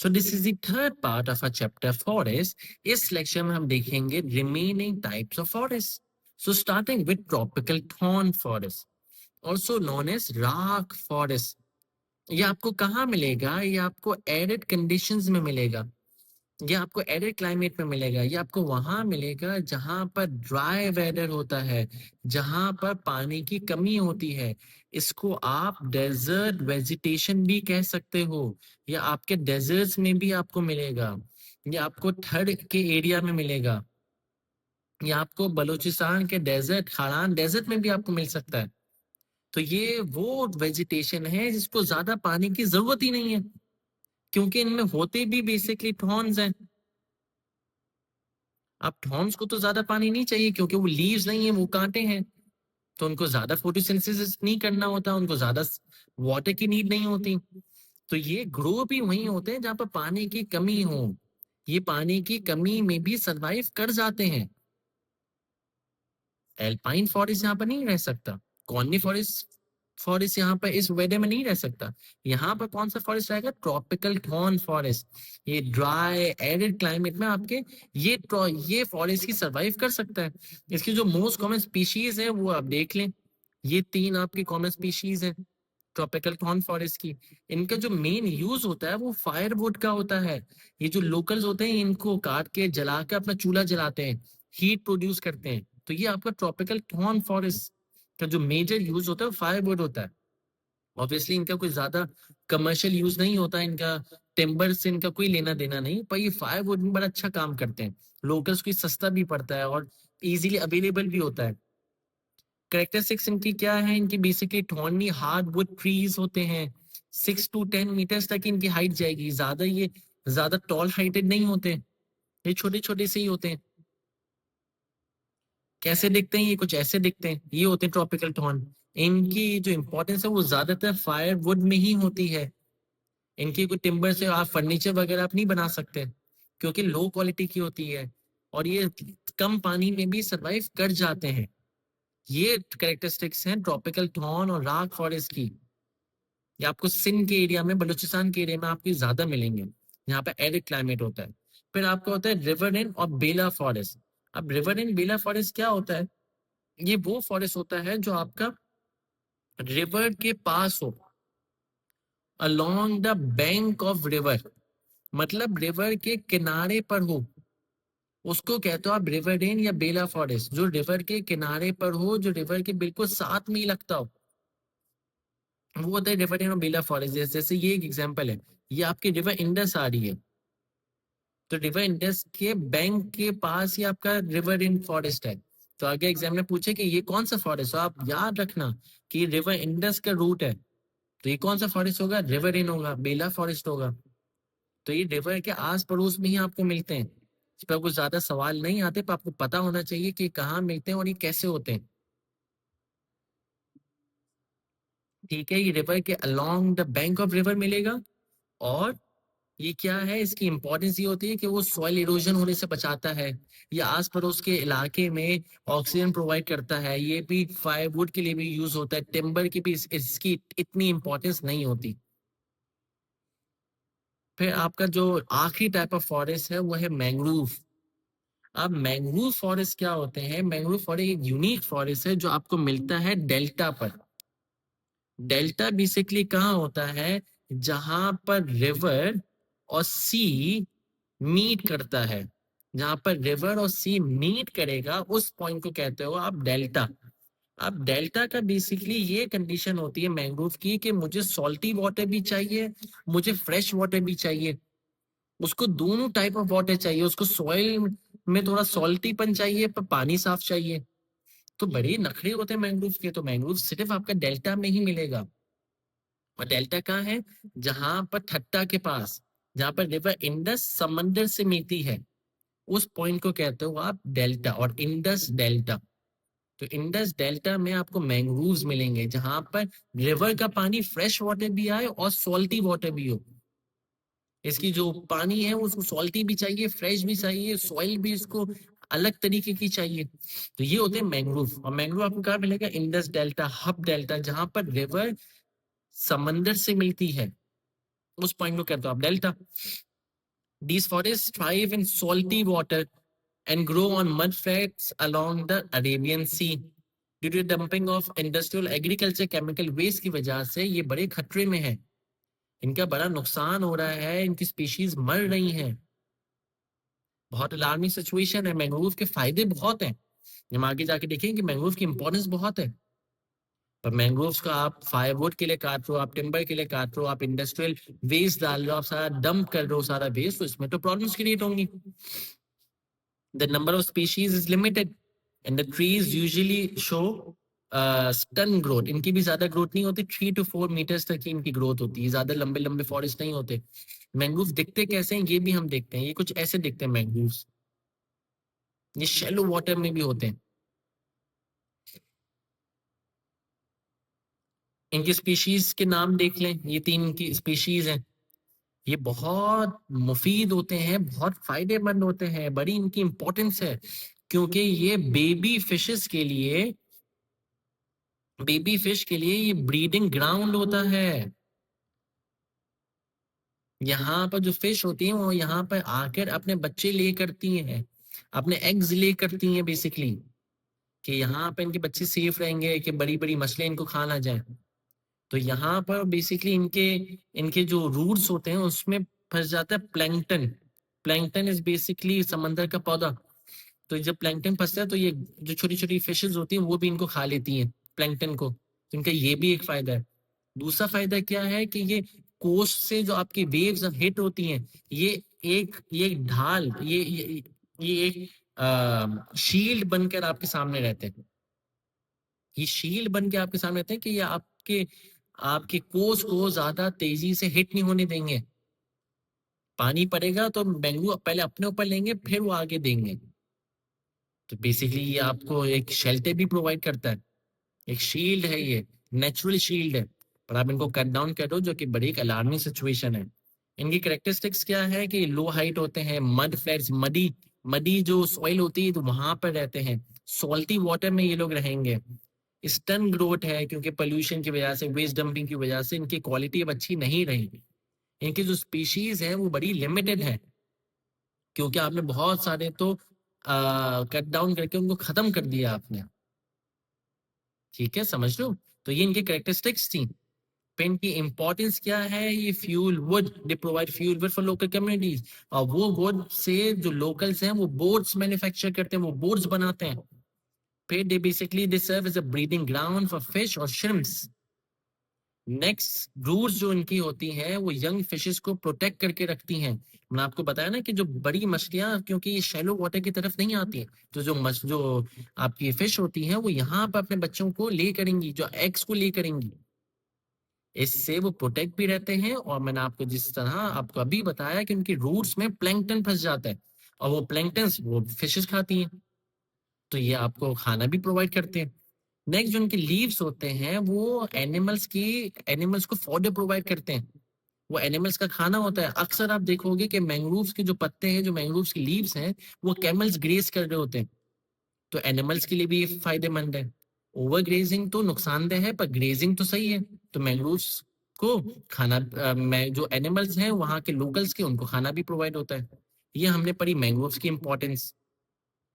So this is the third part of a chapter forest. इस lecture में हम देखेंगे remaining types of forest. So starting with tropical thorn forest, also known as rock forest. ये आपको कहाँ मिलेगा? ये आपको एरिड कंडीशंस में मिलेगा, ये आपको एरिड क्लाइमेट में मिलेगा, ये आपको वहां मिलेगा जहां पर ड्राई वेदर होता है, जहां पर पानी की कमी होती है। इसको आप डेजर्ट वेजिटेशन भी कह सकते हो, या आपके डेजर्ट्स में भी आपको मिलेगा, ये आपको थर्ड के एरिया में मिलेगा, या आपको बलूचिस्तान के डेजर्ट, खारान डेजर्ट में भी आपको मिल सकता है। तो ये वो वेजिटेशन है जिसको ज्यादा पानी की जरूरत ही नहीं है, क्योंकि इनमें होते भी बेसिकली थॉर्न्स हैं। अब थॉर्न्स को तो ज्यादा पानी नहीं चाहिए, क्योंकि वो लीव्स नहीं है, वो कांटे हैं, तो उनको ज्यादा फोटोसिंथेसिस नहीं करना होता, उनको ज्यादा वाटर की नीड नहीं होती। तो ये ग्रो भी वहीं होते हैं जहां पर पानी की कमी हो, ये पानी की कमी में भी सरवाइव कर जाते हैं। एल्पाइन फॉरेस्ट यहाँ पर नहीं रह सकता, कॉर्नी फॉरेस्ट फॉरेस्ट यहाँ पर इस वेदर में नहीं रह सकता। यहाँ पर कौन सा फॉरेस्ट रहेगा? Tropical thorn forest. ये ड्राई एरिड क्लाइमेट में आपके ये फॉरेस्ट की सरवाइव कर सकता है। इसकी जो मोस्ट कॉमन स्पीशीज है वो आप देख लें, ये तीन आपकी कॉमन स्पीशीज है ट्रॉपिकल थॉर्न फॉरेस्ट की। इनका जो मेन यूज होता है वो फायरवुड का होता है। ये जो लोकल्स होते हैं इनको काट के जला के अपना चूल्हा जलाते हैं, हीट प्रोड्यूस करते हैं। तो ये आपका ट्रॉपिकल थॉर्न फॉरेस्ट का जो मेजर यूज होता है फायरवुड होता है। ऑब्वियसली इनका कोई ज्यादा कमर्शियल यूज नहीं होता, इनका टिम्बर से इनका कोई लेना देना नहीं, पर ये फायरवुड में बड़ा अच्छा काम करते हैं। लोकल्स को ये सस्ता भी पड़ता है और इजीली अवेलेबल भी होता है। कैरेक्टरिस्टिक्स इनकी क्या है? इनकी बेसिकली थॉर्नी हार्डवुड ट्रीज होते हैं, 6 to 10 मीटर्स तक इनकी हाइट जाएगी। ये ज्यादा टॉल हाइटेड नहीं होते, ये छोटे छोटे से ही होते हैं। कैसे दिखते हैं? ये कुछ ऐसे दिखते हैं, ये होते हैं ट्रॉपिकल थॉर्न। इनकी जो इंपॉर्टेंस है वो ज्यादातर फायरवुड में ही होती है। इनकी कोई टिम्बर से आप फर्नीचर वगैरह आप नहीं बना सकते, क्योंकि लो क्वालिटी की होती है, और ये कम पानी में भी सरवाइव कर जाते हैं। ये कैरेक्टरिस्टिक्स हैं ट्रॉपिकल थॉर्न और रॉक फॉरेस्ट की। ये आपको सिंध के एरिया में, बलूचिस्तान के एरिया में आपको ज्यादा मिलेंगे, यहाँ पे एरिड क्लाइमेट होता है। फिर आपका होता है रिवरडेन और बेला फॉरेस्ट। अब रिवरडेन बेला फॉरेस्ट क्या होता है? ये वो फॉरेस्ट होता है जो आपका रिवर के पास हो, along the bank of river, मतलब रिवर के किनारे पर हो, उसको कहते हो आप रिवरडेन या बेला फॉरेस्ट। जो रिवर के किनारे पर हो, जो रिवर के बिल्कुल साथ में ही लगता हो, वो होता है रिवरडेन और बेला फॉरेस्ट। जैसे ये एक एग्जांपल है, ये आपकी रिवर इंडस आ रही है, तो रिवर इंडस के बैंक के पास ही आपका रिवर इन फॉरेस्ट है। तो आगे एग्जाम में पूछे कि ये कौन सा फॉरेस्ट, तो आप याद रखना कि रिवर इंडस का रूट है, तो ये कौन सा फॉरेस्ट होगा? रिवर इन होगा, बेला फॉरेस्ट होगा। तो ये रिवर के आस पड़ोस में ही आपको मिलते हैं। इस पर कुछ ज्यादा सवाल नहीं आते, पर आपको पता होना चाहिए कि कहाँ मिलते हैं और ये कैसे होते हैं। ठीक है, ये रिवर के along the bank of river मिलेगा। और ये क्या है? इसकी इंपॉर्टेंस ये होती है कि वो सॉइल इरोजन होने से बचाता है, ये आस पड़ोस के इलाके में ऑक्सीजन प्रोवाइड करता है। ये भी फायरवुड के लिए भी यूज होता है, टिम्बर की भी इसकी इतनी इंपॉर्टेंस नहीं होती। फिर आपका जो आखिरी टाइप ऑफ फॉरेस्ट है वो है मैंग्रोव। अब मैंग्रोव फॉरेस्ट क्या होते हैं? मैंग्रोव फॉरेस्ट एक यूनिक फॉरेस्ट है जो आपको मिलता है डेल्टा पर। डेल्टा बेसिकली कहाँ होता है? जहां पर रिवर और सी मीट करता है, जहां पर रिवर और सी मीट करेगा उस पॉइंट को कहते हो आप डेल्टा। अब डेल्टा का बेसिकली ये कंडीशन होती है मैंग्रोव की कि मुझे सॉल्टी वाटर भी चाहिए, मुझे फ्रेश वाटर भी चाहिए। उसको दोनों टाइप ऑफ वाटर चाहिए, उसको सॉइल में थोड़ा सॉल्टीपन चाहिए पर पानी साफ चाहिए। तो बड़े नखरे होते हैं मैंग्रोव के। तो मैंग्रोव सिर्फ आपका डेल्टा में ही मिलेगा। और डेल्टा कहाँ है? जहां पर ठट्टा के पास, जहां पर रिवर इंडस समंदर से मिलती है, उस पॉइंट को कहते हो आप डेल्टा, और इंडस डेल्टा। तो इंडस डेल्टा में आपको मैंग्रोव्स मिलेंगे जहां पर रिवर का पानी फ्रेश वाटर भी आए और सॉल्टी वाटर भी हो। इसकी जो पानी है उसको सॉल्टी भी चाहिए, फ्रेश भी चाहिए, सॉइल भी इसको अलग तरीके की चाहिए। तो ये होते हैं मैंग्रोव। और मैंग्रोव आपको कहाँ मिलेगा? इंडस डेल्टा, हब डेल्टा, जहां पर रिवर समंदर से मिलती है, उस पॉइंट को कहते हो आप delta. These forests thrive in salty water and grow on mud flats along the Arabian Sea. Due to dumping of industrial agriculture chemical waste की वजह से ये बड़े खतरे में है, इनका बड़ा नुकसान हो रहा है, इनकी स्पीशीज मर रही हैं। बहुत अलार्मिंग सिचुएशन है। मैंग्रोव के फायदे बहुत हैं, हम आगे जाके देखेंगे कि मैंग्रोव की इंपॉर्टेंस बहुत है। पर मैंग्रोव्स का आप फायरवुड के लिए काट रहे हो, आप टिम्बर के लिए काट रहे हो, आप इंडस्ट्रियल वेस्ट डाल रहे हो, आप सारा डंप कर रहे हो सारा वेस्ट, तो इसमें तो प्रॉब्लम्स क्रिएट होंगी। The number of species is limited and the trees usually show stun growth. इनकी भी ज्यादा ग्रोथ नहीं होती, 3 to 4 meters तक की इनकी ग्रोथ होती है, ज्यादा लंबे लंबे फॉरेस्ट नहीं होते। मैंग्रोव दिखते कैसे हैं ये भी हम देखते हैं, ये कुछ ऐसे दिखते हैं मैंग्रोव्स, ये शैलो वाटर में भी होते हैं। इनकी स्पीशीज के नाम देख लें, ये 3 की स्पीशीज हैं। ये बहुत मुफीद होते हैं, बहुत फायदेमंद होते हैं, बड़ी इनकी इंपॉर्टेंस है, क्योंकि ये बेबी फिशेस के लिए, बेबी फिश के लिए ये ब्रीडिंग ग्राउंड होता है। यहाँ पर जो फिश होती हैं वो यहाँ पर आकर अपने बच्चे ले करती हैं, अपने एग्स ले करती हैं बेसिकली, कि यहाँ पे इनके बच्चे सेफ रहेंगे, कि बड़ी बड़ी मछलियां इनको खा ना जाए। तो यहाँ पर बेसिकली इनके इनके जो रूट्स होते हैं उसमें फंस जाता है प्लैंकटन। प्लैंकटन इज बेसिकली समंदर का पौधा। तो जब प्लैंकटन फंसता है तो ये जो छोटी छोटी फिशेस होती हैं वो भी इनको खा लेती हैं, प्लैंकटन को। तो इनका ये भी एक फायदा है। दूसरा फायदा क्या है कि ये कोस्ट से जो आपकी वेव्स हिट होती हैं, ये एक ढाल, ये एक शील्ड बनकर आपके सामने रहते हैं। ये शील्ड बन के आपके सामने रहते हैं कि ये आपके आपके कोस्ट को ज्यादा तेजी से हिट नहीं होने देंगे। पानी पड़ेगा तो मैंग्रोव पहले अपने ऊपर लेंगे, फिर वो आगे देंगे। तो बेसिकली ये आपको एक शेल्टर भी प्रोवाइड करता है, एक शील्ड है, ये नेचुरल शील्ड है। पर आप इनको कट डाउन कर दो, जो कि बड़ी एक अलार्मिंग सिचुएशन है। इनकी करेक्टरिस्टिक्स क्या है कि लो हाइट होते हैं, मड फ्लैट्स, मडी मडी जो सॉइल होती है तो वहां पर रहते हैं, सॉल्टी वाटर में ये लोग रहेंगे। स्टन ग्रोथ है, क्योंकि पोल्यूशन की वजह से, वेस्ट डंपिंग की वजह से इनकी क्वालिटी अब अच्छी नहीं रही। इनकी जो स्पीशीज है वो बड़ी लिमिटेड है, क्योंकि आपने बहुत सारे तो कट डाउन करके उनको खत्म कर दिया आपने। ठीक है, समझ लो। तो ये इनकी कैरेक्टरिस्टिक्स थी। पेन की इंपॉर्टेंस क्या है, ये fuel wood, they provide fuel wood for local communities. और वो वुड से जो लोकल्स हैं वो बोर्ड्स मैन्युफैक्चर करते हैं, वो बोर्ड्स बनाते हैं। फिर they basically they serve as a breeding ground for fish और श्रिम्प्स। नेक्स्ट, रूट्स जो इनकी होती हैं वो यंग फिशेस को प्रोटेक्ट करके रखती हैं। मैंने आपको बताया ना कि जो बड़ी मछलियां, क्योंकि ये शैलो वाटर की तरफ नहीं आती हैं, तो जो आपकी फिश होती हैं वो यहाँ पर अपने बच्चों को ले करेंगी, जो एग्स को ले करेंगी। इससे वो प्रोटेक्ट भी रहते हैं, और मैंने आपको जिस तरह आपको अभी बताया कि उनकी रूट्स में प्लैंकटन फंस जाता है, और वो प्लैंकटन वो फिशेस खाती हैं, तो ये आपको खाना भी प्रोवाइड करते हैं। नेक्स्ट, जो उनके लीव्स होते हैं वो एनिमल्स को फॉडर प्रोवाइड करते हैं, वो एनिमल्स का खाना होता है। अक्सर आप देखोगे कि मैंग्रोव्स के जो पत्ते हैं, जो मैंग्रोव्स की लीव्स हैं, वो कैमल्स ग्रेज कर रहे होते हैं, तो एनिमल्स के लिए भी ये फायदेमंद है। ओवर ग्रेजिंग तो नुकसानदेह है, पर ग्रेजिंग तो सही है। तो मैंग्रोव्स को खाना, जो एनिमल्स हैं वहाँ के लोकल्स के, उनको खाना भी प्रोवाइड होता है। ये हमने पढ़ी मैंग्रोव्स की इंपॉर्टेंस।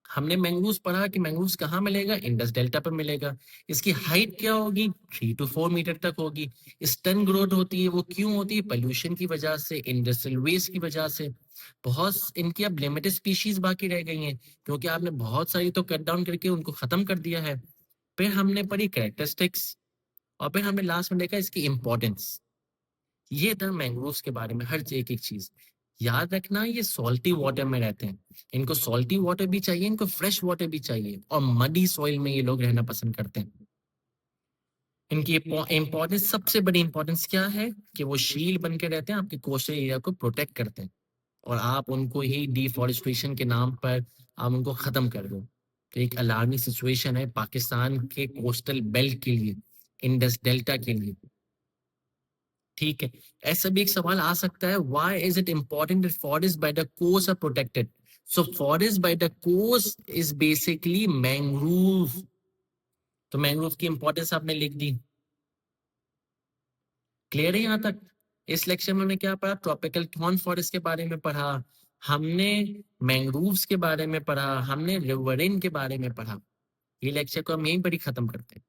हमने मैंग्रोव्स पढ़ा कि मैंग्रोव्स कहाँ मिलेगा, इंडस डेल्टा पर मिलेगा। इसकी हाइट क्या होगी, 3 to 4 मीटर तक होगी। स्टन ग्रोथ होती है, वो क्यों होती है, पोल्यूशन की वजह से, इंडस्ट्रियल वेस्ट की वजह से। बहुत इनकी अब लिमिटेड स्पीशीज बाकी रह गई हैं, क्योंकि आपने बहुत सारी तो कट डाउन करके उनको खत्म कर दिया है। फिर हमने पढ़ी कैरेक्टरिस्टिक्स, और फिर हमने लास्ट में देखा इसकी इंपॉर्टेंस। ये था मैंग्रोव्स के बारे में हर एक एक चीज। याद रखना, ये सॉल्टी वाटर में रहते हैं, इनको सॉल्टी वाटर भी चाहिए, इनको फ्रेश वाटर भी चाहिए, और मडी सॉइल में ये लोग रहना पसंद करते हैं। इनकी इंपॉर्टेंस, सबसे बड़ी इंपॉर्टेंस क्या है कि वो शील्ड बन के रहते हैं, आपके कोस्टल एरिया को प्रोटेक्ट करते हैं, और आप उनको ही डिफॉरेस्टेशन के नाम पर आप उनको खत्म कर दो। तो एक अलार्मिंग सिचुएशन है पाकिस्तान के कोस्टल बेल्ट के लिए, इंडस डेल्टा के लिए। ठीक है, ऐसा भी एक सवाल आ सकता है, why is it important that forest by the coast are protected. So forest by the coast is basically mangrove. तो मैंग्रोव की इंपॉर्टेंस आपने लिख दी। क्लियर है यहाँ तक? इस लेक्चर में हमने क्या पढ़ा, ट्रॉपिकल थॉर्न फॉरेस्ट के बारे में पढ़ा, हमने मैंग्रोव्स के बारे में पढ़ा, हमने रिवरिन के बारे में पढ़ा। ये लेक्चर को हम यहीं पर ही खत्म करते हैं।